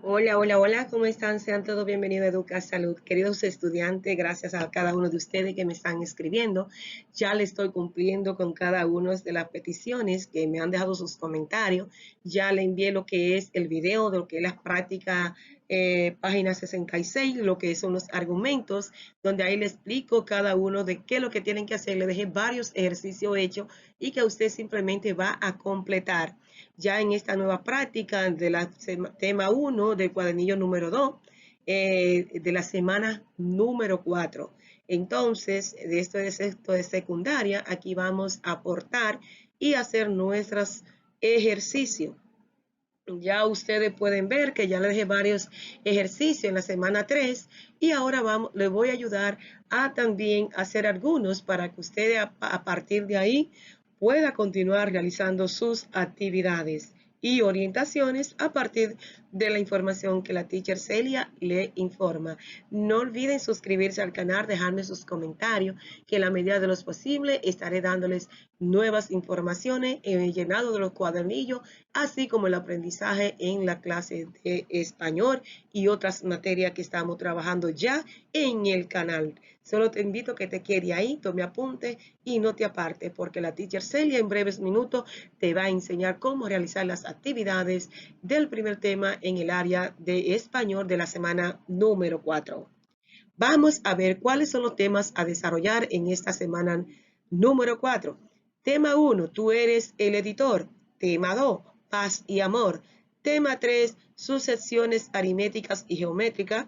Hola, hola, hola, ¿cómo están? Sean todos bienvenidos a Educa Salud. Queridos estudiantes, gracias a cada uno de ustedes que me están escribiendo. Ya le estoy cumpliendo con cada una de las peticiones que me han dejado sus comentarios. Ya le envié lo que es el video de lo que es la práctica página 66, lo que son los argumentos, donde ahí le explico cada uno de qué es lo que tienen que hacer. Le dejé varios ejercicios hechos y que usted simplemente va a completar ya en esta nueva práctica de la tema 1 del cuadernillo número 2 de la semana número 4. Entonces, de esto de sexto de secundaria, aquí vamos a aportar y hacer nuestros ejercicios. Ya ustedes pueden ver que ya les dejé varios ejercicios en la semana 3 y ahora les voy a ayudar a también hacer algunos para que ustedes a partir de ahí pueda continuar realizando sus actividades y orientaciones a partir de la información que la teacher Celia le informa. No olviden suscribirse al canal, dejarme sus comentarios, que en la medida de lo posible estaré dándoles nuevas informaciones en el llenado de los cuadernillos, así como el aprendizaje en la clase de español y otras materias que estamos trabajando ya en el canal. Solo te invito a que te quede ahí, tome apunte y no te aparte, porque la teacher Celia en breves minutos te va a enseñar cómo realizar las actividades del primer tema en el área de español de la semana número 4. Vamos a ver cuáles son los temas a desarrollar en esta semana número 4. Tema 1, tú eres el editor. Tema 2, paz y amor. Tema 3, sucesiones aritméticas y geométricas.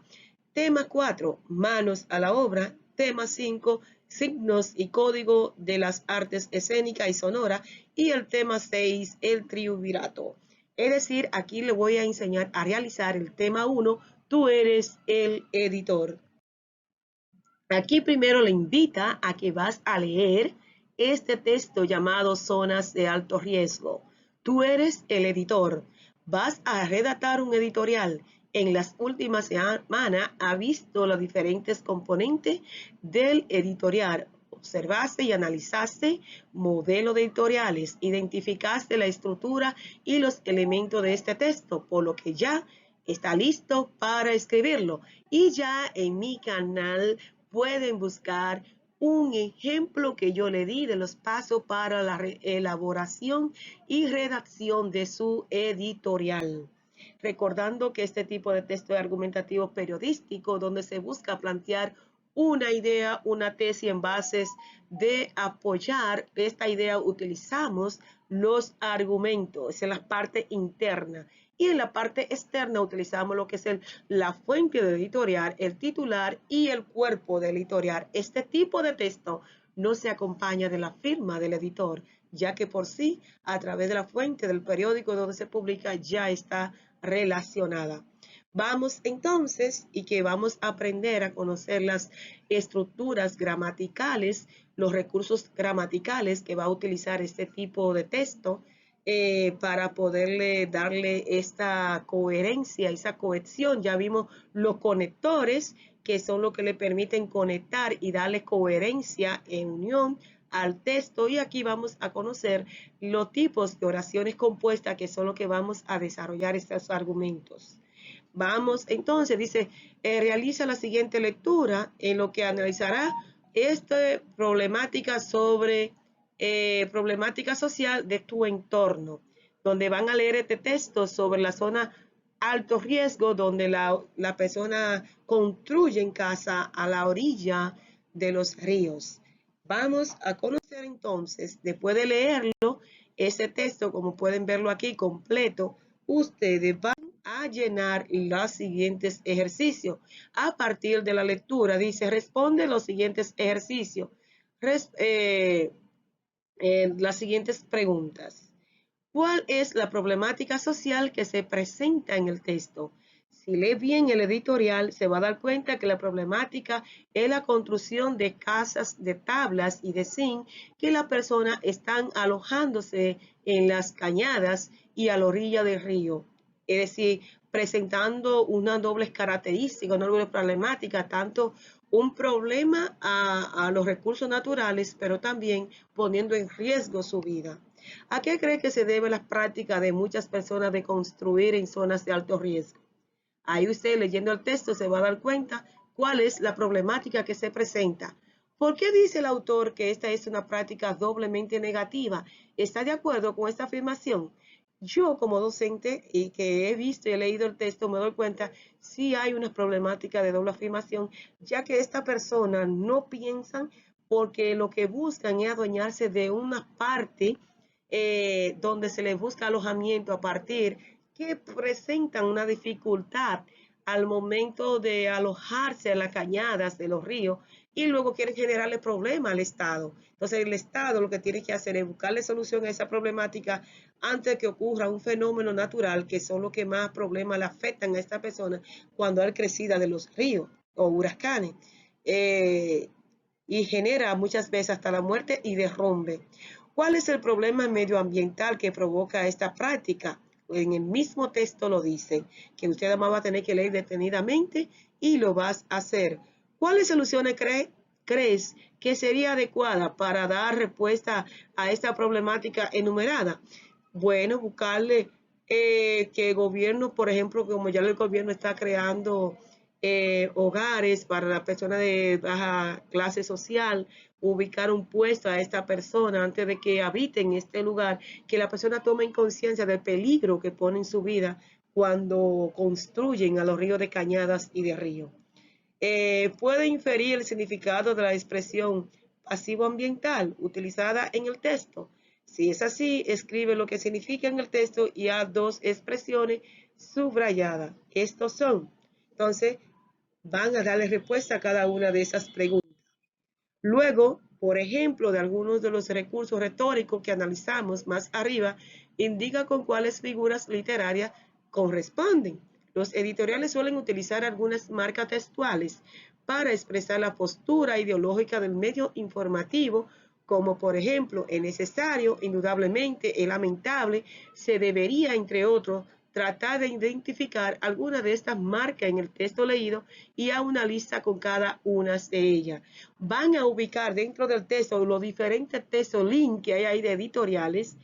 Tema 4, manos a la obra. Tema 5, signos y código de las artes escénicas y sonoras. Y el tema 6, el triunvirato. Es decir, aquí le voy a enseñar a realizar el tema 1, tú eres el editor. Aquí primero le invita a que vas a leer este texto llamado Zonas de Alto Riesgo. Tú eres el editor. Vas a redactar un editorial. En las últimas semanas ha visto los diferentes componentes del editorial. Observaste y analizaste modelos de editoriales, identificaste la estructura y los elementos de este texto, por lo que ya está listo para escribirlo. Y ya en mi canal pueden buscar un ejemplo que yo le di de los pasos para la elaboración y redacción de su editorial. Recordando que este tipo de texto es argumentativo periodístico, donde se busca plantear una idea, una tesis en bases de apoyar esta idea, utilizamos los argumentos en la parte interna y en la parte externa utilizamos lo que es la fuente de editorial, el titular y el cuerpo del editorial. Este tipo de texto no se acompaña de la firma del editor, ya que por sí, a través de la fuente del periódico donde se publica, ya está relacionada. Vamos entonces y que vamos a aprender a conocer las estructuras gramaticales, los recursos gramaticales que va a utilizar este tipo de texto para poderle darle esta coherencia, esa cohesión. Ya vimos los conectores que son los que le permiten conectar y darle coherencia en unión al texto, y aquí vamos a conocer los tipos de oraciones compuestas que son los que vamos a desarrollar estos argumentos. Vamos, entonces, dice, realiza la siguiente lectura en lo que analizará esta problemática sobre problemática social de tu entorno, donde van a leer este texto sobre la zona alto riesgo, donde la persona construye en casa a la orilla de los ríos. Vamos a conocer entonces, después de leerlo, ese texto, como pueden verlo aquí completo, ustedes van a llenar los siguientes ejercicios. A partir de la lectura, dice, responde los siguientes ejercicios. Res, las siguientes preguntas. ¿Cuál es la problemática social que se presenta en el texto? Si lee bien el editorial, se va a dar cuenta que la problemática es la construcción de casas de tablas y de zinc que las personas están alojándose en las cañadas y a la orilla del río. Es decir, presentando una doble característica, una doble problemática, tanto un problema a los recursos naturales, pero también poniendo en riesgo su vida. ¿A qué cree que se debe la práctica de muchas personas de construir en zonas de alto riesgo? Ahí usted leyendo el texto se va a dar cuenta cuál es la problemática que se presenta. ¿Por qué dice el autor que esta es una práctica doblemente negativa? ¿Está de acuerdo con esta afirmación? Yo como docente y que he visto y he leído el texto me doy cuenta sí hay una problemática de doble afirmación, ya que esta persona no piensan porque lo que buscan es adueñarse de una parte donde se les busca alojamiento a partir que presentan una dificultad al momento de alojarse en las cañadas de los ríos y luego quieren generarle problemas al Estado. Entonces el Estado lo que tiene que hacer es buscarle solución a esa problemática antes de que ocurra un fenómeno natural que son los que más problemas le afectan a esta persona cuando hay crecida de los ríos o huracanes. Y genera muchas veces hasta la muerte y derrumbe. ¿Cuál es el problema medioambiental que provoca esta práctica? En el mismo texto lo dice, que usted además va a tener que leer detenidamente y lo vas a hacer. ¿Cuáles soluciones crees que sería adecuada para dar respuesta a esta problemática enumerada? Bueno, buscarle que el gobierno, por ejemplo, como ya el gobierno está creando hogares para las personas de baja clase social, ubicar un puesto a esta persona antes de que habite en este lugar, que la persona tome conciencia del peligro que pone en su vida cuando construyen a los ríos de cañadas y de río. Puede inferir el significado de la expresión pasivo ambiental utilizada en el texto. Si es así, escribe lo que significa en el texto y haz dos expresiones subrayadas. Estos son. Entonces, van a darle respuesta a cada una de esas preguntas. Luego, por ejemplo, de algunos de los recursos retóricos que analizamos más arriba, indica con cuáles figuras literarias corresponden. Los editoriales suelen utilizar algunas marcas textuales para expresar la postura ideológica del medio informativo, como por ejemplo, es necesario, indudablemente, es lamentable, se debería, entre otros, tratar de identificar alguna de estas marcas en el texto leído y a una lista con cada una de ellas. Van a ubicar dentro del texto los diferentes textos link que hay ahí de editoriales,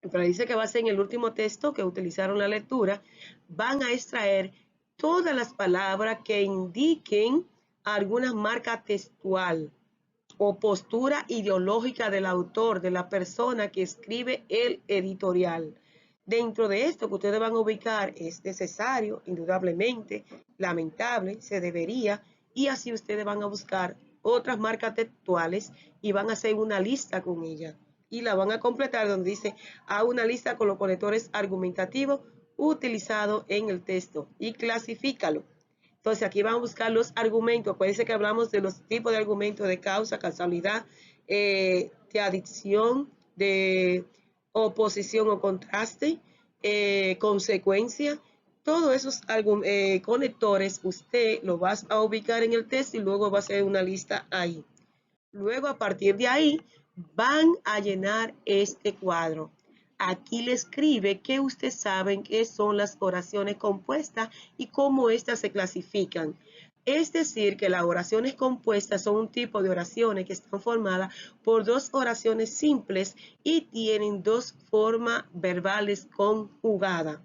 pero dice que va a ser en el último texto que utilizaron la lectura, van a extraer todas las palabras que indiquen alguna marca textual o postura ideológica del autor, de la persona que escribe el editorial. Dentro de esto que ustedes van a ubicar es necesario, indudablemente, lamentable, se debería, y así ustedes van a buscar otras marcas textuales y van a hacer una lista con ella. Y la van a completar donde dice a una lista con los conectores argumentativos utilizados en el texto y clasifícalo. Entonces aquí vamos a buscar los argumentos. Acuérdense que hablamos de los tipos de argumentos de causa, causalidad, de adicción, de oposición o contraste, consecuencia. Todos esos conectores usted los va a ubicar en el texto y luego va a hacer una lista ahí. Luego a partir de ahí van a llenar este cuadro. Aquí le escribe que ustedes saben qué son las oraciones compuestas y cómo éstas se clasifican. Es decir, que las oraciones compuestas son un tipo de oraciones que están formadas por dos oraciones simples y tienen dos formas verbales conjugadas.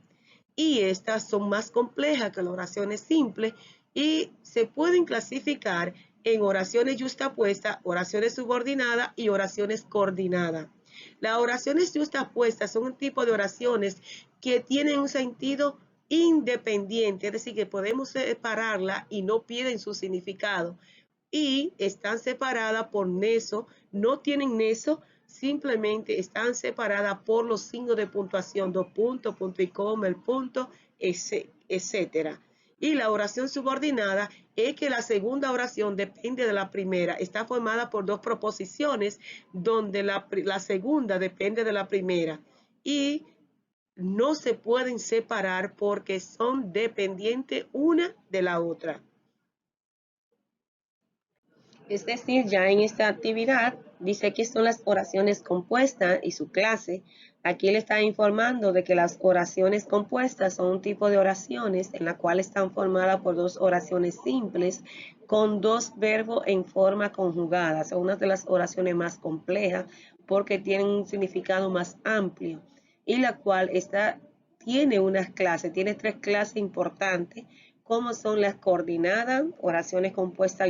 Y estas son más complejas que las oraciones simples y se pueden clasificar en oraciones justapuestas, oraciones subordinadas y oraciones coordinadas. Las oraciones justapuestas son un tipo de oraciones que tienen un sentido independiente, es decir, que podemos separarla y no pierden su significado. Y están separadas por nexo, no tienen nexo, simplemente están separadas por los signos de puntuación, dos puntos, punto y coma, el punto, etcétera. Y la oración subordinada es que la segunda oración depende de la primera. Está formada por dos proposiciones donde la segunda depende de la primera. Y no se pueden separar porque son dependientes una de la otra. Es decir, ya en esta actividad dice que son las oraciones compuestas y su clase. Aquí le está informando de que las oraciones compuestas son un tipo de oraciones en la cual están formadas por dos oraciones simples con dos verbos en forma conjugada. Son una de las oraciones más complejas porque tienen un significado más amplio y la cual tiene unas clases, tiene 3 clases importantes, como son las coordinadas, oraciones compuestas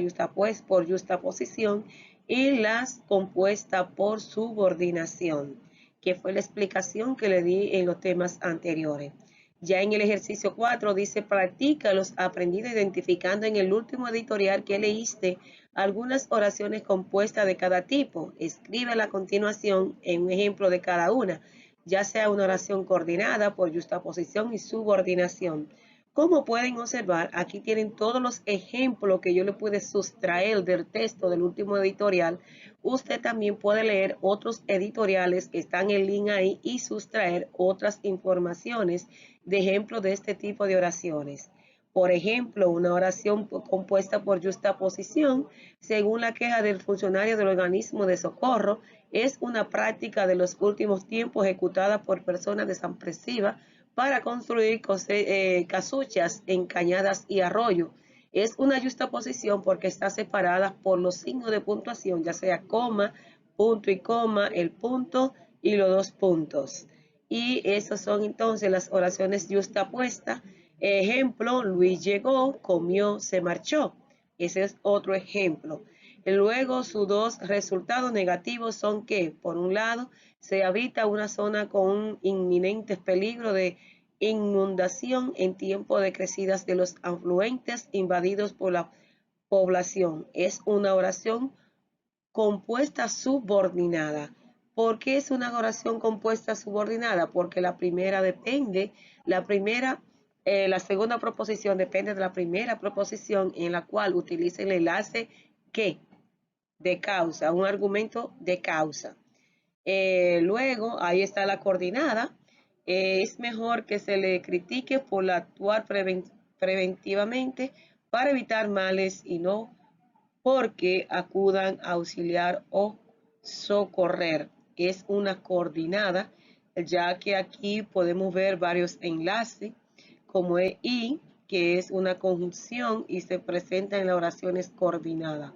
por justaposición, y las compuestas por subordinación, que fue la explicación que le di en los temas anteriores. Ya en el ejercicio 4 dice, practica los aprendidos identificando en el último editorial que leíste algunas oraciones compuestas de cada tipo. Escribe a continuación en un ejemplo de cada una, ya sea una oración coordinada por justaposición y subordinación. Como pueden observar, aquí tienen todos los ejemplos que yo le pude sustraer del texto del último editorial. Usted también puede leer otros editoriales que están en línea ahí y sustraer otras informaciones de ejemplos de este tipo de oraciones. Por ejemplo, una oración compuesta por justaposición, según la queja del funcionario del organismo de socorro, es una práctica de los últimos tiempos ejecutada por personas desapresivas para construir casuchas en cañadas y arroyos. Es una justaposición porque está separada por los signos de puntuación, ya sea coma, punto y coma, el punto y los 2 puntos. Y esas son entonces las oraciones justapuestas. Ejemplo, Luis llegó, comió, se marchó. Ese es otro ejemplo. Luego, sus 2 resultados negativos son que, por un lado, se habita una zona con un inminente peligro de inundación en tiempo de crecidas de los afluentes invadidos por la población. Es una oración compuesta subordinada. ¿Por qué es una oración compuesta subordinada? Porque la segunda proposición depende de la primera proposición, en la cual utiliza el enlace que de causa, un argumento de causa. Luego, ahí está la coordinada. Es mejor que se le critique por actuar preventivamente para evitar males y no porque acudan a auxiliar o socorrer. Es una coordinada, ya que aquí podemos ver varios enlaces, como es y, que es una conjunción y se presenta en las oraciones coordinadas.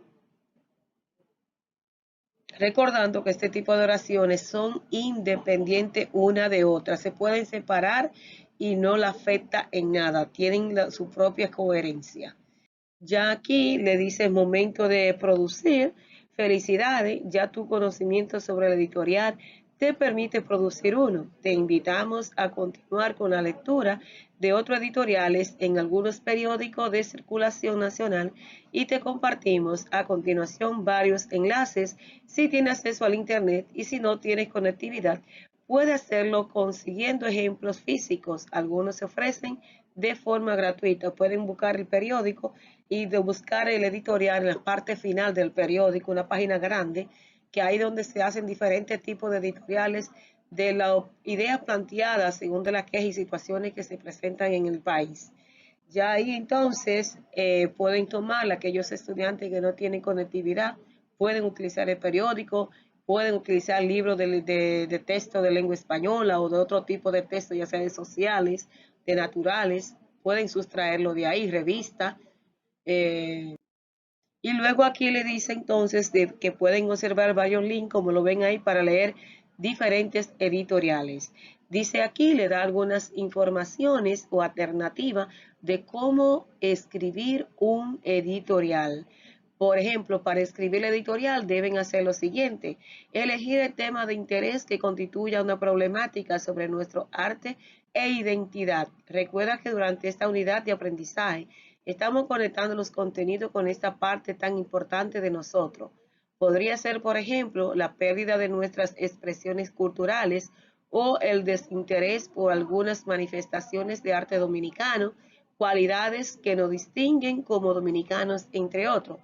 Recordando que este tipo de oraciones son independientes una de otra, se pueden separar y no la afecta en nada, tienen su propia coherencia. Ya aquí le dice momento de producir. Felicidades, ya tu conocimiento sobre el editorial te permite producir uno. Te invitamos a continuar con la lectura de otros editoriales en algunos periódicos de circulación nacional y te compartimos a continuación varios enlaces si tienes acceso al internet, y si no tienes conectividad, puede hacerlo consiguiendo ejemplos físicos. Algunos se ofrecen de forma gratuita. Pueden buscar el periódico y de buscar el editorial en la parte final del periódico, una página grande, que ahí donde se hacen diferentes tipos de editoriales de las ideas planteadas según de las quejas y situaciones que se presentan en el país. Ya ahí entonces pueden tomar aquellos estudiantes que no tienen conectividad, pueden utilizar el periódico, pueden utilizar libros de texto de lengua española o de otro tipo de texto, ya sea de sociales, de naturales, pueden sustraerlo de ahí, revistas. Y luego aquí le dice entonces que pueden observar varios links, como lo ven ahí, para leer diferentes editoriales. Dice aquí, le da algunas informaciones o alternativas de cómo escribir un editorial. Por ejemplo, para escribir el editorial deben hacer lo siguiente: elegir el tema de interés que constituya una problemática sobre nuestro arte e identidad. Recuerda que durante esta unidad de aprendizaje estamos conectando los contenidos con esta parte tan importante de nosotros. Podría ser, por ejemplo, la pérdida de nuestras expresiones culturales o el desinterés por algunas manifestaciones de arte dominicano, cualidades que nos distinguen como dominicanos, entre otros.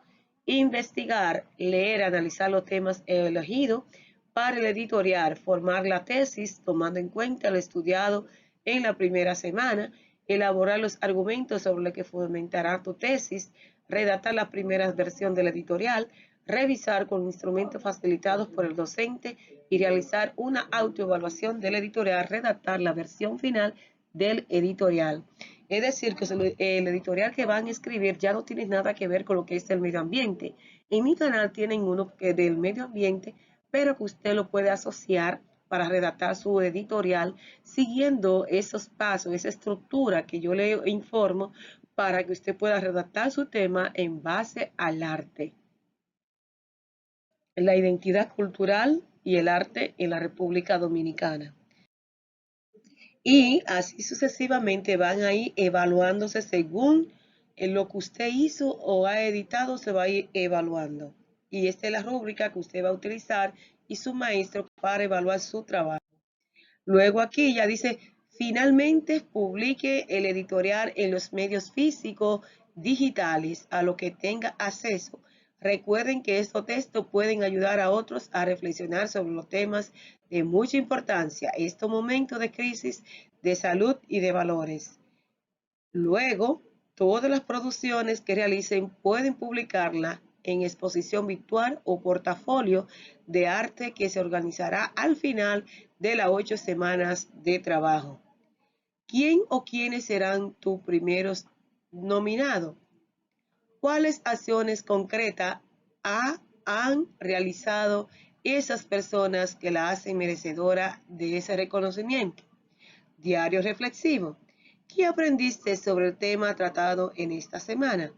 Investigar, leer, analizar los temas elegidos para el editorial, formar la tesis tomando en cuenta lo estudiado en la primera semana, elaborar los argumentos sobre los que fundamentará tu tesis, redactar la primera versión del editorial, revisar con instrumentos facilitados por el docente y realizar una autoevaluación del editorial, redactar la versión final del editorial. Es decir, que el editorial que van a escribir ya no tiene nada que ver con lo que es el medio ambiente. En mi canal tienen uno que del medio ambiente, pero que usted lo puede asociar para redactar su editorial siguiendo esos pasos, esa estructura que yo le informo para que usted pueda redactar su tema en base al arte, la identidad cultural y el arte en la República Dominicana. Y así sucesivamente van a ir evaluándose según lo que usted hizo o ha editado, se va a ir evaluando. Y esta es la rúbrica que usted va a utilizar y su maestro para evaluar su trabajo. Luego aquí ya dice, finalmente publique el editorial en los medios físicos digitales a lo que tenga acceso. Recuerden que estos textos pueden ayudar a otros a reflexionar sobre los temas de mucha importancia en estos momentos de crisis de salud y de valores. Luego, todas las producciones que realicen pueden publicarla en exposición virtual o portafolio de arte que se organizará al final de las 8 semanas de trabajo. ¿Quién o quiénes serán tus primeros nominados? ¿Cuáles acciones concretas han realizado esas personas que la hacen merecedora de ese reconocimiento? Diario reflexivo. ¿Qué aprendiste sobre el tema tratado en esta semana?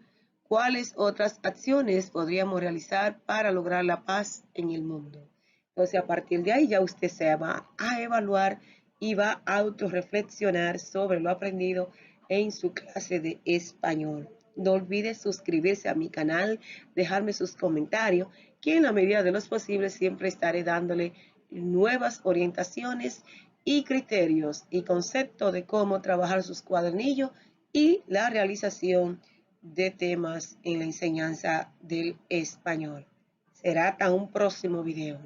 ¿Cuáles otras acciones podríamos realizar para lograr la paz en el mundo? Entonces, a partir de ahí ya usted se va a evaluar y va a autorreflexionar sobre lo aprendido en su clase de español. No olvide suscribirse a mi canal, dejarme sus comentarios, que en la medida de los posibles siempre estaré dándole nuevas orientaciones y criterios y conceptos de cómo trabajar sus cuadernillos y la realización de temas en la enseñanza del español. Será hasta un próximo video.